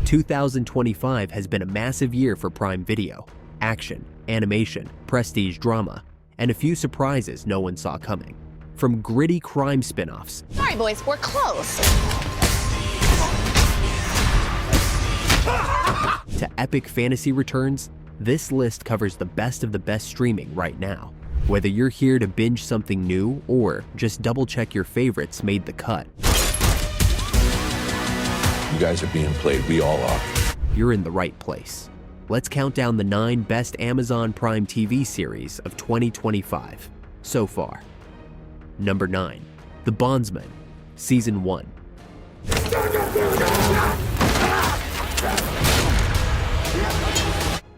2025 has been a massive year for Prime Video. Action, animation, prestige drama, and a few surprises no one saw coming. From gritty crime spin-offs, Sorry boys, we're close, to epic fantasy returns, this list covers the best of the best streaming right now. Whether you're here to binge something new or just double-check your favorites made the cut, You guys are being played, we all are. you're in the right place. Let's count down the 9 best Amazon Prime TV series of 2025 so far. Number 9, The Bondsman, Season 1.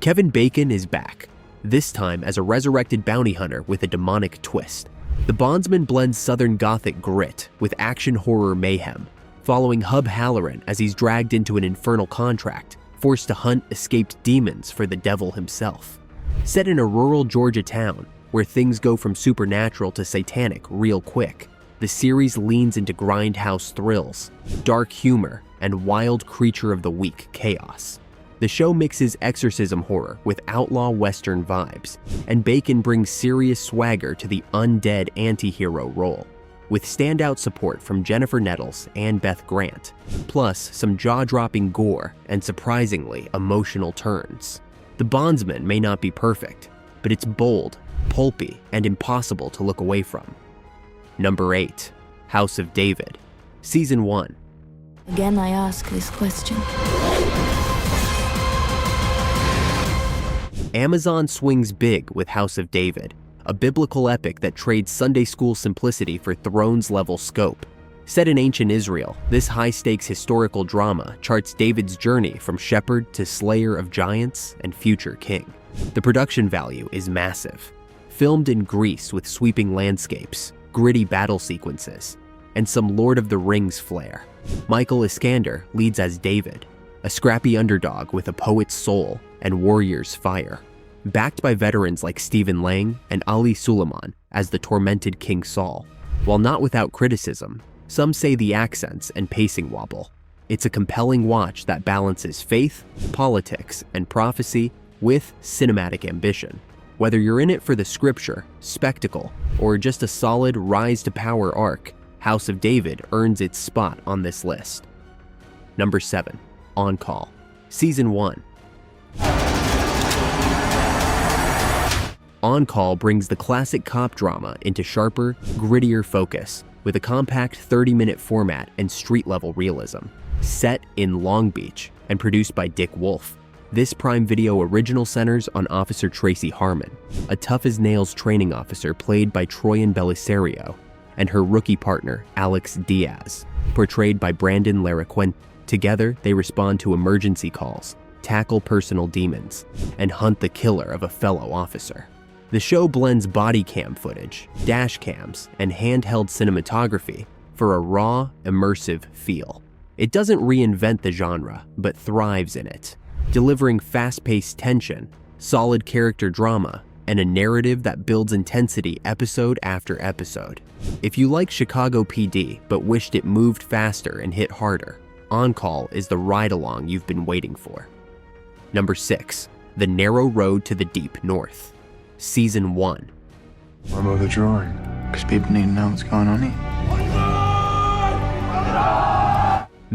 Kevin Bacon is back, this time as a resurrected bounty hunter with a demonic twist. The Bondsman blends Southern Gothic grit with action horror mayhem, following Hub Halloran as he's dragged into an infernal contract, forced to hunt escaped demons for the devil himself. Set in a rural Georgia town, where things go from supernatural to satanic real quick, the series leans into grindhouse thrills, dark humor, and wild creature of the week chaos. The show mixes exorcism horror with outlaw western vibes, and Bacon brings serious swagger to the undead anti-hero role, with standout support from Jennifer Nettles and Beth Grant, plus some jaw-dropping gore and surprisingly emotional turns. The Bondsman may not be perfect, but it's bold, pulpy, and impossible to look away from. Number 8, House of David, Season 1. Again, I ask this question. Amazon swings big with House of David, a biblical epic that trades Sunday school simplicity for Thrones-level scope. Set in ancient Israel, this high-stakes historical drama charts David's journey from shepherd to slayer of giants and future king. The production value is massive. Filmed in Greece with sweeping landscapes, gritty battle sequences, and some Lord of the Rings flair. Michael Iskander leads as David, a scrappy underdog with a poet's soul and warrior's fire. Backed by veterans like Stephen Lang and Ali Suleiman as the tormented King Saul. While not without criticism, some say the accents and pacing wobble. It's a compelling watch that balances faith, politics, and prophecy with cinematic ambition. Whether you're in it for the scripture, spectacle, or just a solid rise to power arc, House of David earns its spot on this list. Number 7, On Call, Season 1. On Call brings the classic cop drama into sharper, grittier focus with a compact 30-minute format and street-level realism. Set in Long Beach and produced by Dick Wolf, this Prime Video original centers on Officer Tracy Harmon, a tough-as-nails training officer played by Troyan Belisario, and her rookie partner, Alex Diaz, portrayed by Brandon Laraquente. Together, they respond to emergency calls, tackle personal demons, and hunt the killer of a fellow officer. The show blends body cam footage, dash cams, and handheld cinematography for a raw, immersive feel. It doesn't reinvent the genre, but thrives in it, delivering fast-paced tension, solid character drama, and a narrative that builds intensity episode after episode. If you like Chicago PD but wished it moved faster and hit harder, On Call is the ride-along you've been waiting for. Number 6, The Narrow Road to the Deep North, Season 1. What about the drawing? Because people need to know what's going on here.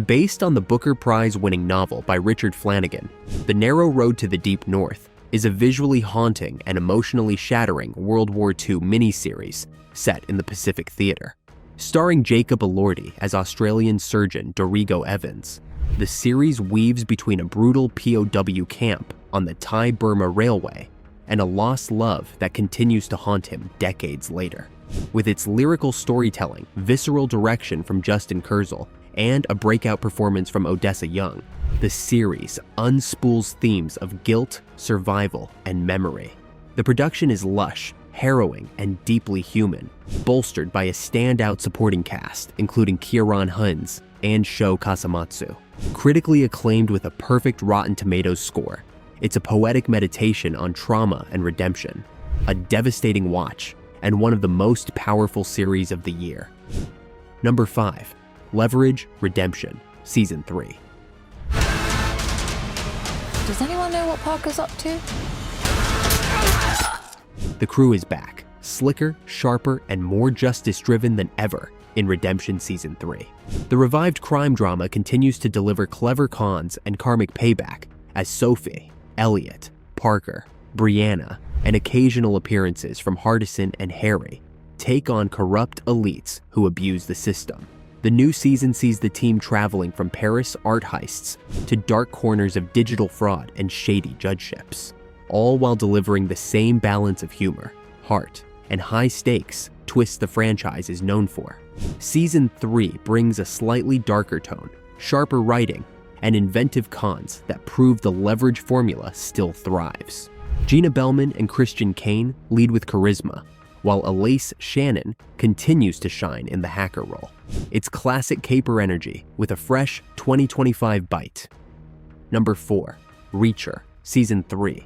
Based on the Booker Prize-winning novel by Richard Flanagan, The Narrow Road to the Deep North is a visually haunting and emotionally shattering World War II miniseries set in the Pacific Theater. Starring Jacob Elordi as Australian surgeon Dorigo Evans, the series weaves between a brutal POW camp on the Thai-Burma Railway and a lost love that continues to haunt him decades later. With its lyrical storytelling, visceral direction from Justin Kurzel, and a breakout performance from Odessa Young, the series unspools themes of guilt, survival, and memory. The production is lush, harrowing, and deeply human, bolstered by a standout supporting cast, including Kieran Huns and Sho Kasamatsu. Critically acclaimed with a perfect Rotten Tomatoes score, it's a poetic meditation on trauma and redemption, a devastating watch, and one of the most powerful series of the year. Number 5, Leverage Redemption, Season 3. Does anyone know what Parker's up to? The crew is back, slicker, sharper, and more justice-driven than ever in Redemption Season 3. The revived crime drama continues to deliver clever cons and karmic payback as Sophie, Elliot, Parker, Brianna, and occasional appearances from Hardison and Harry take on corrupt elites who abuse the system. The new season sees the team traveling from Paris art heists to dark corners of digital fraud and shady judgeships, all while delivering the same balance of humor, heart, and high stakes twists the franchise is known for. Season 3 brings a slightly darker tone, sharper writing, and inventive cons that prove the leverage formula still thrives. Gina Bellman and Christian Kane lead with charisma, while Elise Shannon continues to shine in the hacker role. It's classic caper energy with a fresh 2025 bite. Number 4, Reacher, Season 3.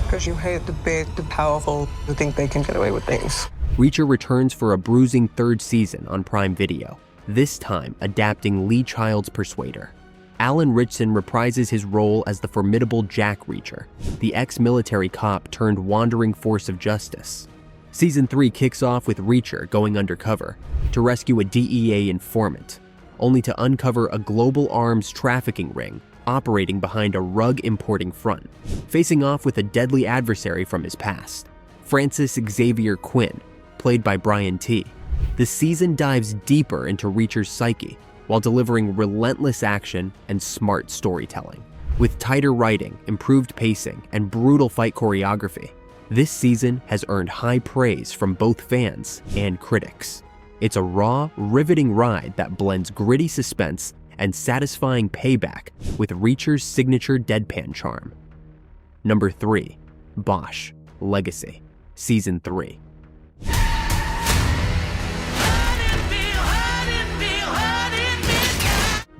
Because you hate the big, the powerful, who think they can get away with things. Reacher returns for a bruising third season on Prime Video, this time adapting Lee Child's Persuader. Alan Ritchson reprises his role as the formidable Jack Reacher, the ex-military cop turned wandering force of justice. Season 3 kicks off with Reacher going undercover to rescue a DEA informant, only to uncover a global arms trafficking ring operating behind a rug importing front, facing off with a deadly adversary from his past, Francis Xavier Quinn, played by Brian T. The season dives deeper into Reacher's psyche while delivering relentless action and smart storytelling. With tighter writing, improved pacing, and brutal fight choreography, this season has earned high praise from both fans and critics. It's a raw, riveting ride that blends gritty suspense and satisfying payback with Reacher's signature deadpan charm. Number 3, Bosch, Legacy, Season 3.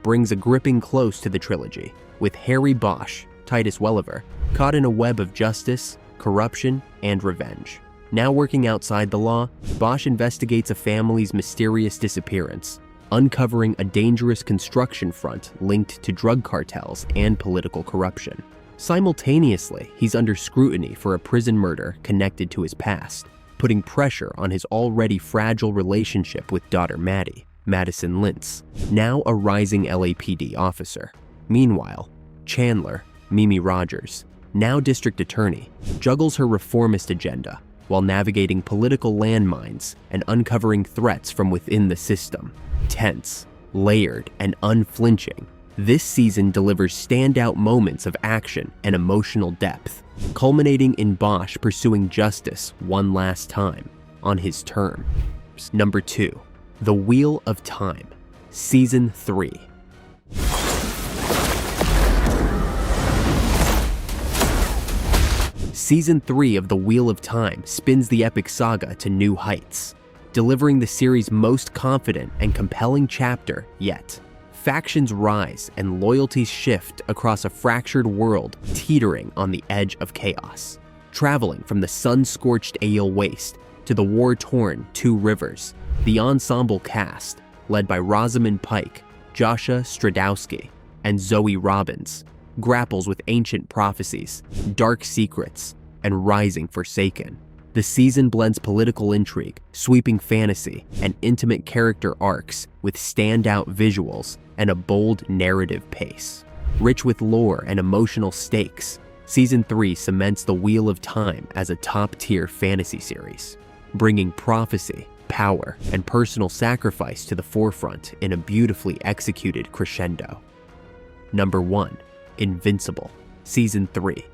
Brings a gripping close to the trilogy, with Harry Bosch, Titus Welliver, caught in a web of justice, corruption, and revenge. Now working outside the law, Bosch investigates a family's mysterious disappearance, uncovering a dangerous construction front linked to drug cartels and political corruption. Simultaneously, he's under scrutiny for a prison murder connected to his past, putting pressure on his already fragile relationship with daughter Maddie, Madison Lintz, now a rising LAPD officer. Meanwhile, Chandler, Mimi Rogers, now district attorney, juggles her reformist agenda while navigating political landmines and uncovering threats from within the system. Tense, layered, and unflinching, this season delivers standout moments of action and emotional depth, culminating in Bosch pursuing justice one last time, on his terms. Number 2, The Wheel of Time, Season 3. Season 3 of The Wheel of Time spins the epic saga to new heights, delivering the series' most confident and compelling chapter yet. Factions rise and loyalties shift across a fractured world teetering on the edge of chaos. Traveling from the sun-scorched Aile Waste to the war-torn Two Rivers, the ensemble cast, led by Rosamund Pike, Joshua Stradowski, and Zoe Robbins, grapples with ancient prophecies, dark secrets, and rising Forsaken. The season blends political intrigue, sweeping fantasy, and intimate character arcs with standout visuals and a bold narrative pace. Rich with lore and emotional stakes, Season 3 cements The Wheel of Time as a top-tier fantasy series, bringing prophecy, power, and personal sacrifice to the forefront in a beautifully executed crescendo. Number 1, Invincible, Season 3.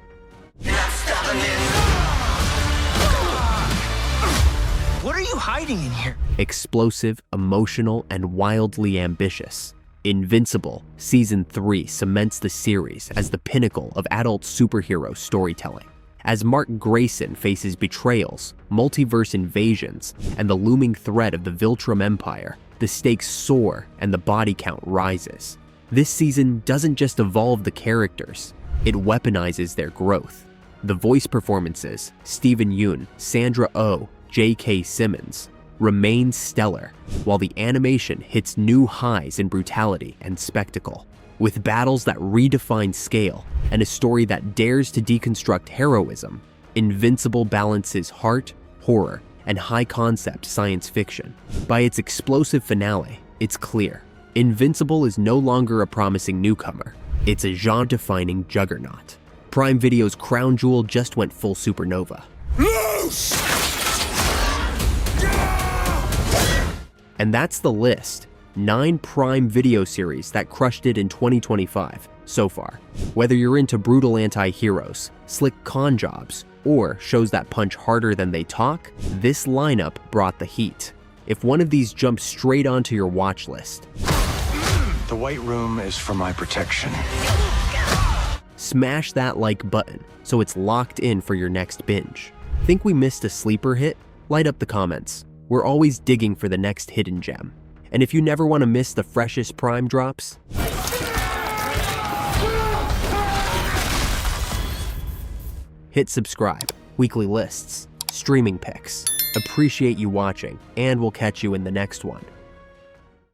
What are you hiding in here? Explosive, emotional, and wildly ambitious, Invincible, Season 3 cements the series as the pinnacle of adult superhero storytelling. As Mark Grayson faces betrayals, multiverse invasions, and the looming threat of the Viltrum Empire, the stakes soar and the body count rises. This season doesn't just evolve the characters, it weaponizes their growth. The voice performances, Stephen Yeun, Sandra Oh, J.K. Simmons, remain stellar, while the animation hits new highs in brutality and spectacle. With battles that redefine scale and a story that dares to deconstruct heroism, Invincible balances heart, horror, and high-concept science fiction. By its explosive finale, it's clear. Invincible is no longer a promising newcomer. It's a genre-defining juggernaut. Prime Video's crown jewel just went full supernova. And that's the list. 9 Prime Video series that crushed it in 2025 so far. Whether you're into brutal anti-heroes, slick con jobs, or shows that punch harder than they talk, this lineup brought the heat. If one of these jumps straight onto your watch list, The White Room is for my protection. smash that like button so it's locked in for your next binge. Think we missed a sleeper hit? Light up the comments. We're always digging for the next hidden gem. And if you never want to miss the freshest Prime drops, hit subscribe. Weekly lists, streaming picks. Appreciate you watching, and we'll catch you in the next one.